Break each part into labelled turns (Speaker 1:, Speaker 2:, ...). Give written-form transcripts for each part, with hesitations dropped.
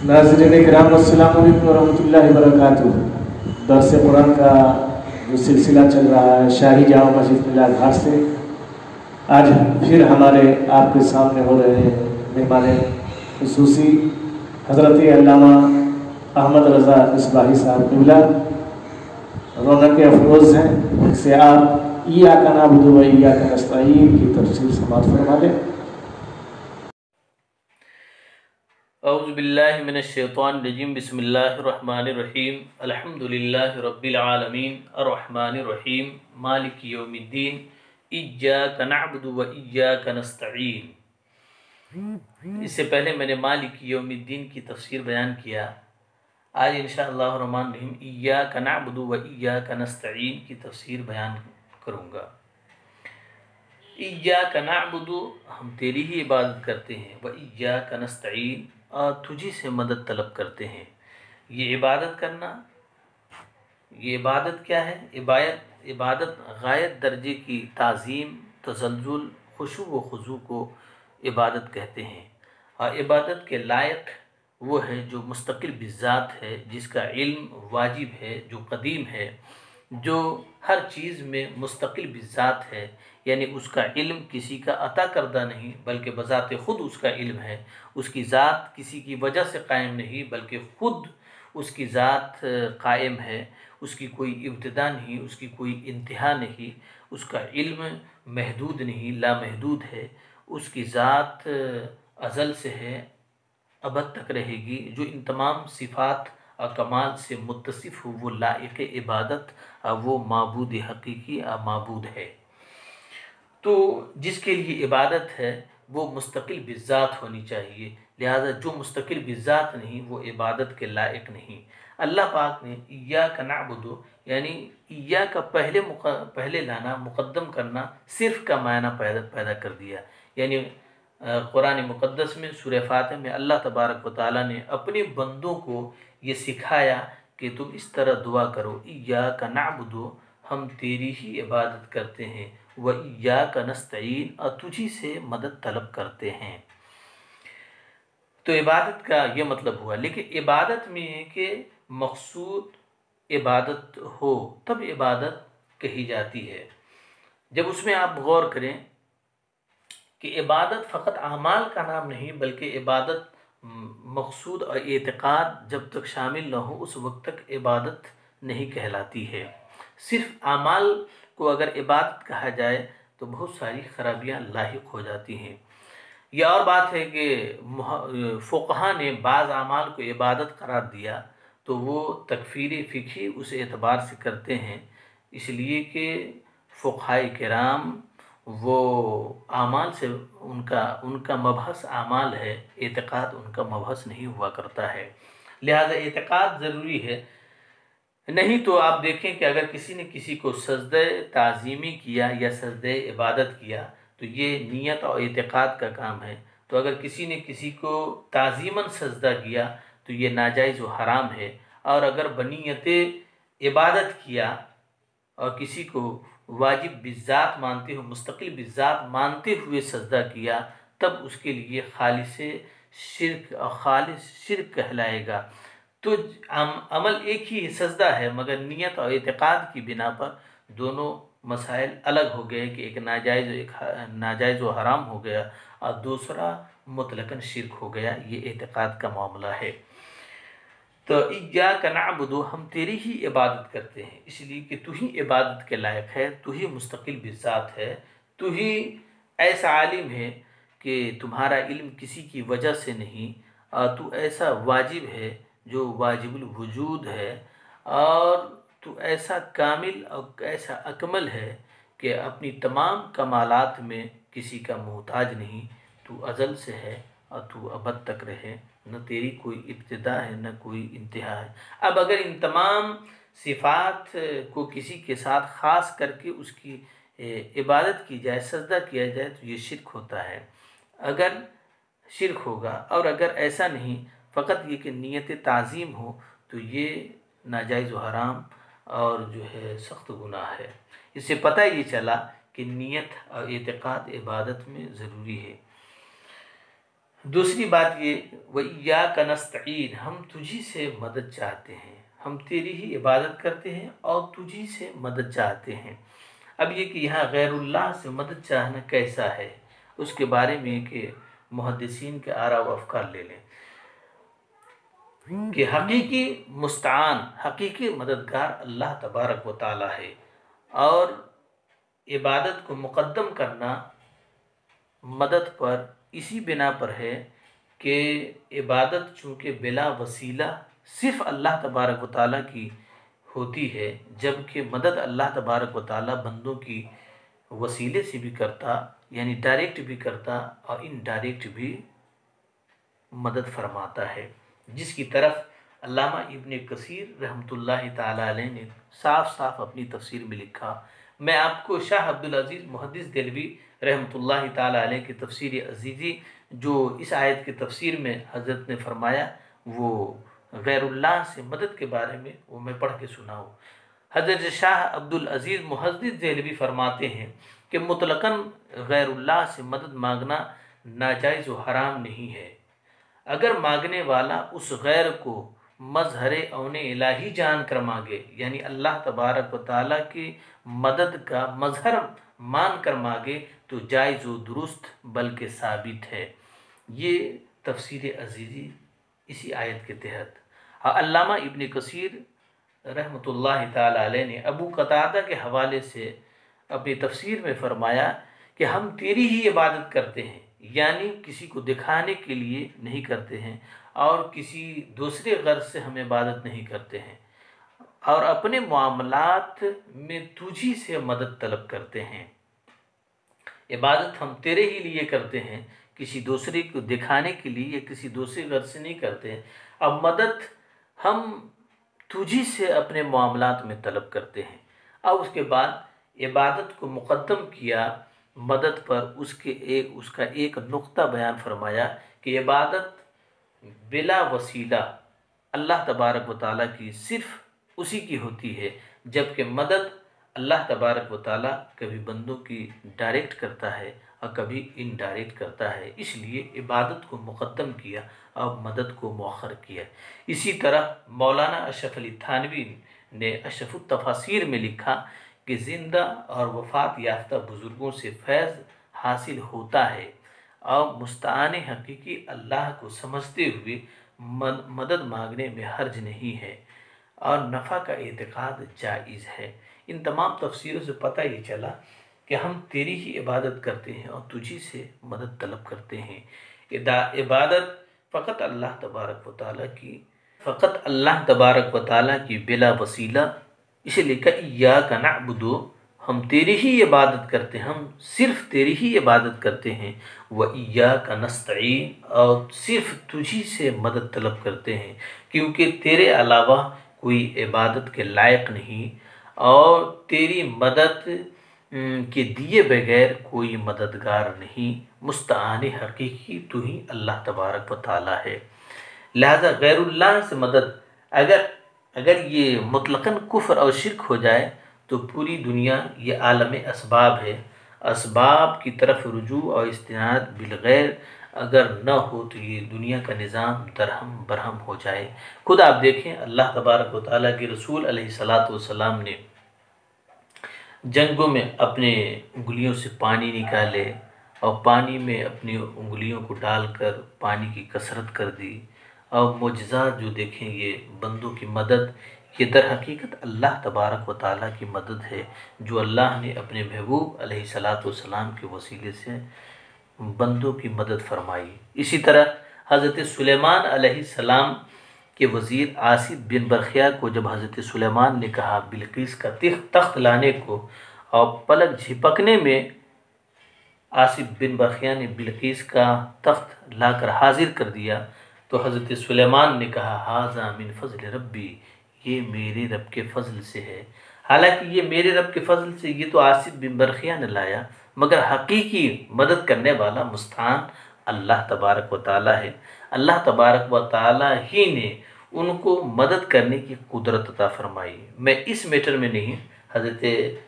Speaker 1: नाज़रीन किराम अस्सलामु अलैकुम वरहमतुल्लाहि वबरकातुहू। दर्स कुरान का जो सिलसिला चल रहा है शाही जामा मस्जिद मिलाद घाट से, आज फिर हमारे आपके सामने हो रहे हैं मेहमान खुसूसी हज़रत अल्लामा अहमद रज़ा इस्बाही साहब क़िबला, रौनक अफरोज़ हैं। उनसे आप इय्याका नअबुदु व इय्याका नस्तईन की तफसीर समाअत फरमा लें।
Speaker 2: औज़ु बिल्लाहि मिनश शैतानिर रजीम, बिस्मिल्लाहिर रहमानिर रहीम, अल्हम्दुलिल्लाहि रब्बिल आलमीन, अर्रहमानिर रहीम, मालिकि यौमिद्दीन, इय्याका नअबुदु व इय्याका नस्तईन। इससे पहले मैंने मालिकि यौमिद्दीन की तफसीर बयान किया। आज इंशाअल्लाह रहमान रहीम इय्याका नअबुदु व इय्याका नस्तईन की तफसीर बयान करूँगा। इय्याका नअबुदु, हम तेरी ही इबादत करते हैं, व इय्याका नस्तईन, और तुझी से मदद तलब करते हैं। ये इबादत करना, ये इबादत क्या है? इबादत गायत दर्जे की ताज़ीम, तज़ल्ज़ुल, खुशू व खुज़ू को इबादत कहते हैं। और इबादत के लायक वो है जो मुस्तकिल बिज़ात है, जिसका इल्म वाजिब है, जो कदीम है, जो हर चीज़ में मुस्तकिल बिज़ात है, यानी उसका इल्म किसी का अता करदा नहीं बल्कि बज़ात ख़ुद उसका इल्म है। उसकी ज़ात किसी की वजह से कायम नहीं बल्कि ख़ुद उसकी ज़ात कायम है। उसकी कोई इब्तिदा नहीं, उसकी कोई इंतहा नहीं, उसका इल्म महदूद नहीं, लामहदूद है। उसकी ज़ात अज़ल से है, अबद तक रहेगी। जो इन तमाम सिफ़ात और कमाल से मुत्तसिफ़ हो, वो लायक इबादत, वो माबूद हकीकी माबूद है। तो जिसके लिए इबादत है वो मुस्तकिल बिज़ात होनी चाहिए। लिहाजा जो मुस्तकिल बिज़ात नहीं वो इबादत के लायक नहीं। अल्लाह पाक ने इय्याका नअबुदु यानी इय्याका पहले लाना, मुक़द्दम करना, सिर्फ़ का मायना पैदा कर दिया। यानी कुरान मुक़द्दस में सूरह फातिहा में अल्लाह तबारक व तआला ने अपने बंदों को ये सिखाया कि तुम इस तरह दुआ करो, इय्याका नअबुदु, हम तेरी ही इबादत करते हैं, व इय्याका नस्तईन, और तुझी से मदद तलब करते हैं। तो इबादत का ये मतलब हुआ। लेकिन इबादत में है कि मकसूद इबादत हो तब इबादत कही जाती है। जब उसमें आप गौर करें कि इबादत फ़कत अमाल का नाम नहीं बल्कि इबादत मकसूद और एतक़ाद जब तक शामिल न हो उस वक्त तक इबादत नहीं कहलाती है। सिर्फ अमाल को अगर इबादत कहा जाए तो बहुत सारी खराबियां लाहिक हो जाती हैं। यह और बात है कि फ़ुक़हा ने बाज़ अमाल को इबादत करार दिया तो वो तकफ़ीर फ़िक़ही उस एतबार से करते हैं, इसलिए कि फ़ुक़हाए किराम वो आमाल से उनका मबहस आमाल है, एतक़ाद उनका मबहस नहीं हुआ करता है। लिहाजा एतक़ाद ज़रूरी है। नहीं तो आप देखें कि अगर किसी ने किसी को सजदे ताज़ीमी किया या सजदे इबादत किया तो ये नीयत और एतक़ाद का काम है। तो अगर किसी ने किसी को ताज़ीमन सजदा किया तो ये नाजायज़ व हराम है। और अगर बनीयत इबादत किया और किसी को वाजिब बिज़ात मानते हुए, मुस्तकिल बिज़ात मानते हुए सजदा किया, तब उसके लिए खालिस शिर्क और खालिस शिर्क कहलाएगा। तो अमल एक ही सजदा है मगर नियत और एतक़ाद की बिना पर दोनों मसाइल अलग हो गए कि एक नाजायज़ व हराम हो गया और दूसरा मुतलकन शिर्क हो गया। ये एतक़ाद का मामला है। तो इय्याका नअबुदु, हम तेरी ही इबादत करते हैं इसलिए कि तू ही इबादत के लायक है, तू ही मुस्तकिल बिज़ात है, तू ही ऐसा आलिम है कि तुम्हारा इल्म किसी की वजह से नहीं, और तू ऐसा वाजिब है जो वाजिबुल वजूद है, और तू ऐसा कामिल और ऐसा अकमल है कि अपनी तमाम कमालात में किसी का मोहताज नहीं। तू अज़ल से है और तू अबद तक रहे, न तेरी कोई इब्तिदा है न कोई इंतहा है। अब अगर इन तमाम सिफ़ात को किसी के साथ ख़ास करके उसकी इबादत की जाए, सजदा किया जाए तो ये शिर्क होता है। अगर शिर्क होगा, और अगर ऐसा नहीं फ़कत ये कि नीयत ताज़ीम हो तो ये नाजायज़ व हराम और जो है सख्त गुनाह है। इससे पता ये चला कि नीयत और एतक़ाद इबादत में ज़रूरी है। दूसरी बात ये वइय्याक नस्तईन, हम तुझी से मदद चाहते हैं, हम तेरी ही इबादत करते हैं और तुझी से मदद चाहते हैं। अब ये कि यहाँ गैरुल्लाह से मदद चाहना कैसा है, उसके बारे में कि मुहद्दिसीन के आरा व अफकार ले लें कि हकीकी मुस्तान, हकीकी मददगार अल्लाह तबारक व ताला है। और इबादत को मुक़द्दम करना मदद पर इसी बिना पर है कि इबादत चूँकि बिला वसीला सिर्फ़ अल्लाह तबारक व ताला की होती है, जबकि मदद अल्लाह तबारक व ताला बंदों की वसीले से भी करता, यानी डायरेक्ट भी करता और इनडायरेक्ट भी मदद फरमाता है, जिसकी तरफ अल्लामा इब्न कसीर रहमतुल्लाहि ताला अलैह ने साफ साफ अपनी तफसीर में लिखा। मैं आपको शाह अब्दुल अजीज़ मुहद्दिस देलवी रहमतुल्लाहि ताला अलैह की तफसीर अजीज़ी जो इस आयत की तफसीर में हज़रत ने फरमाया, वो गैरुल्लाह से मदद के बारे में वो मैं पढ़ के सुनाऊँ। हज़रत शाह अब्दुल अजीज़ मुहद्दिस देलवी फरमाते हैं कि मुतलकन गैरुल्लाह से मदद मांगना नाजायज़ व हराम नहीं है। अगर मांगने वाला उस गैर को मजहर औने इलाही जान कर मांगे, यानी अल्लाह तबारक व ताला की मदद का मजहर मान कर मांगे, तो जायज़ व दुरुस्त बल्कि साबित है। ये तफसीर अजीज़ी इसी आयत के तहत। अल्लामा इब्न कसीर रहमतुल्लाहि ताला अलैह ने अबू कतादा के हवाले से अपनी तफसीर में फ़रमाया कि हम तेरी ही इबादत करते हैं, यानी किसी को दिखाने के लिए नहीं करते हैं और किसी दूसरे गर्ज से हम इबादत नहीं करते हैं, और अपने मामलात में तुझी से मदद तलब करते हैं। इबादत हम तेरे ही लिए करते हैं, किसी दूसरे को दिखाने के लिए या किसी दूसरे गर्ज से नहीं करते हैं। अब मदद हम तुझी से अपने मामलात में तलब करते हैं। अब उसके बाद इबादत को मुक़द्दम किया मदद पर, उसका एक नुक्ता बयान फरमाया कि इबादत बिला वसीला अल्लाह तबारक व ताला की सिर्फ़ उसी की होती है, जबकि मदद अल्लाह तबारक व ताला कभी बंदों की डायरेक्ट करता है और कभी इनडायरेक्ट करता है। इसलिए इबादत को मुक़द्दम किया और मदद को मौखर किया। इसी तरह मौलाना अशरफ अली थानवी ने अशरफुत तफासिर में लिखा कि ज़िंदा और वफ़ात याफ्ता बुज़ुर्गों से फैज़ हासिल होता है और मुस्तान हकीकी अल्लाह को समझते हुए मदद मांगने में हर्ज नहीं है और नफ़ा का एतक़ाद जायज़ है। इन तमाम तफसीरों से पता ये चला कि हम तेरी ही इबादत करते हैं और तुझी से मदद तलब करते हैं। इबादत फ़कत अल्लाह तबारक व ताला की बिला वसीला, इसे लिखा इय्याक नअबुदु, हम तेरी ही इबादत करते हैं, हम सिर्फ़ तेरी ही इबादत करते हैं। व इय्याक नस्तईन, और सिर्फ़ तुझी से मदद तलब करते हैं, क्योंकि तेरे अलावा कोई इबादत के लायक नहीं और तेरी मदद के दिए बगैर कोई मददगार नहीं। मुस्तान हकीकी तू ही अल्लाह तबारक व ताला है। लिहाजा गैरुल्लाह से मदद अगर ये मुतलकन कुफ्र और शिरक हो जाए तो पूरी दुनिया ये आलम असबाब है, असबाब की तरफ रुजू और इस्तिनाद बिलगैर अगर न हो तो ये दुनिया का निज़ाम दरहम बरहम हो जाए। खुद आप देखें, अल्लाह तबारक व ताला के रसूल अलैहिस्सलातु वस्सलाम ने जंगों में अपने उंगलियों से पानी निकाले और पानी में अपनी उंगलियों को डालकर पानी की कसरत कर दी। और मोजज़ात जो देखें, ये बंदों की मदद, ये दर हकीकत अल्लाह तबारक व ताला की मदद है, जो अल्लाह ने अपने महबूब अलैहिस्सलातु वस्सलाम के वसीले से बंदों की मदद फरमाई। इसी तरह हज़रत सुलेमान अलैहिस्सलाम के वज़ीर आसिफ बिन बरखिया को जब हज़रत सुलेमान ने कहा बिल्किस का तख्त लाने को, और पलक झपकने में आसिफ बिन बरखिया ने बिल्किस का तख्त लाकर हाजिर कर दिया, तो हज़रत सुलेमान ने कहा हाज़ा मिन फ़ज़ल रब्बी, ये मेरे रब के फ़ज़ल से है। हालांकि ये मेरे रब के फ़ज़ल से ये तो आसिफ बिन बरखिया ने लाया, मगर हकीकी मदद करने वाला मुस्तान अल्लाह तबारक व ताला है। अल्लाह तबारक व ताला ही ने उनको मदद करने की कुदरत अता फरमाई। मैं इस मैटर में नहीं हज़रत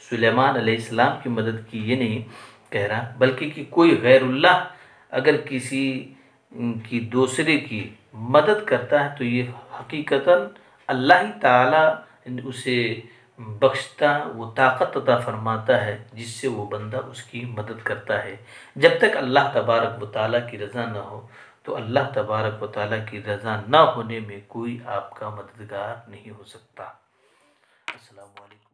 Speaker 2: सुलेमान अलैहिस्सलाम की मदद की ये नहीं कह रहा, बल्कि कि कोई गैरुल्लाह अगर किसी کی دوسرے کی مدد کرتا ہے تو یہ حقیقتاً اللہ ہی تعالیٰ اسے بخشتا، وہ طاقت عطا فرماتا ہے جس سے وہ بندہ اس کی مدد کرتا ہے۔ جب تک اللہ تبارک و تعالیٰ کی رضا نہ ہو تو اللہ تبارک و تعالیٰ کی رضا نہ ہونے میں کوئی آپ کا مددگار نہیں ہو سکتا۔ السلام علیکم۔